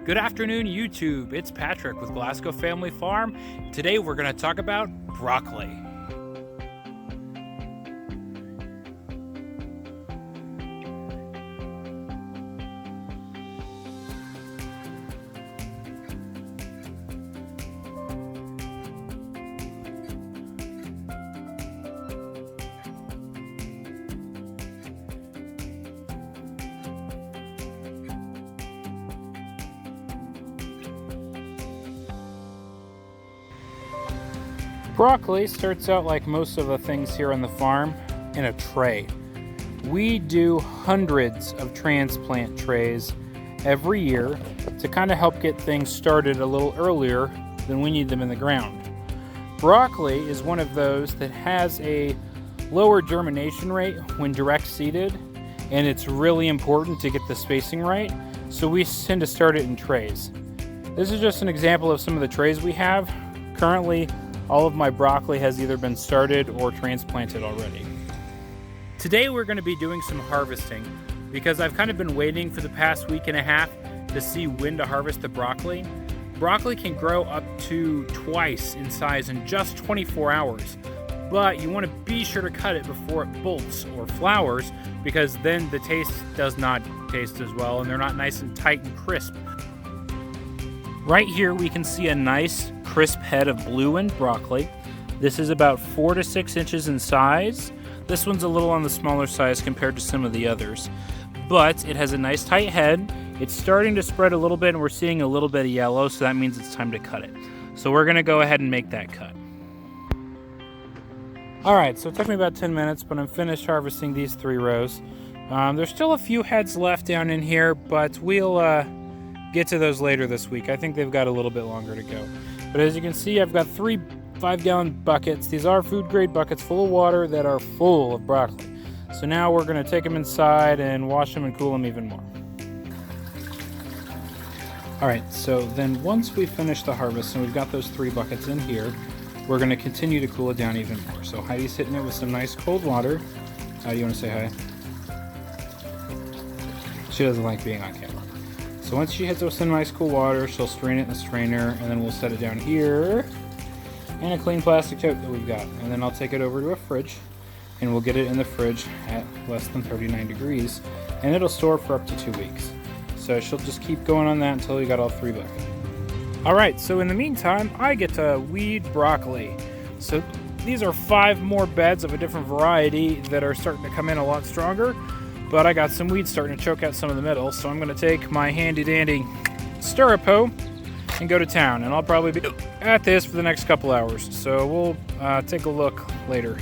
Good afternoon, YouTube. It's Patrick with Glasgow Family Farm. Today we're going to talk about broccoli. Broccoli starts out like most of the things here on the farm in a tray. We do hundreds of transplant trays every year to kind of help get things started a little earlier than we need them in the ground. Broccoli is one of those that has a lower germination rate when direct seeded, and it's really important to get the spacing right, so we tend to start it in trays. This is just an example of some of the trays we have. Currently, all of my broccoli has either been started or transplanted already. Today we're going to be doing some harvesting because I've kind of been waiting for the past week and a half to see when to harvest the broccoli. Broccoli can grow up to twice in size in just 24 hours, but you want to be sure to cut it before it bolts or flowers because then the taste does not taste as well and they're not nice and tight and crisp. Right here we can see a nice crisp head of blue and broccoli. This is about 4 to 6 inches in size. This one's a little on the smaller size compared to some of the others, but it has a nice tight head. It's starting to spread a little bit and we're seeing a little bit of yellow, so that means it's time to cut it. So we're gonna go ahead and make that cut. All right, so it took me about 10 minutes, but I'm finished harvesting these 3 rows. There's still a few heads left down in here, but we'll get to those later this week. I think they've got a little bit longer to go. But as you can see, I've got 3 5-gallon buckets. These are food grade buckets full of water that are full of broccoli. So now we're gonna take them inside and wash them and cool them even more. All right, so then once we finish the harvest and we've got those 3 buckets in here, we're gonna continue to cool it down even more. So Heidi's hitting it with some nice cold water. Heidi, you wanna say hi? She doesn't like being on camera. So once she hits it with some nice cool water, she'll strain it in the strainer, and then we'll set it down here in a clean plastic tote that we've got. And then I'll take it over to a fridge, and we'll get it in the fridge at less than 39 degrees, and it'll store for up to 2 weeks. So she'll just keep going on that until we got all 3 buckets. All right, so in the meantime, I get to weed broccoli. So these are 5 more beds of a different variety that are starting to come in a lot stronger. But I got some weeds starting to choke out some of the middle, so I'm going to take my handy-dandy stirrup hoe and go to town. And I'll probably be at this for the next couple hours, so we'll take a look later.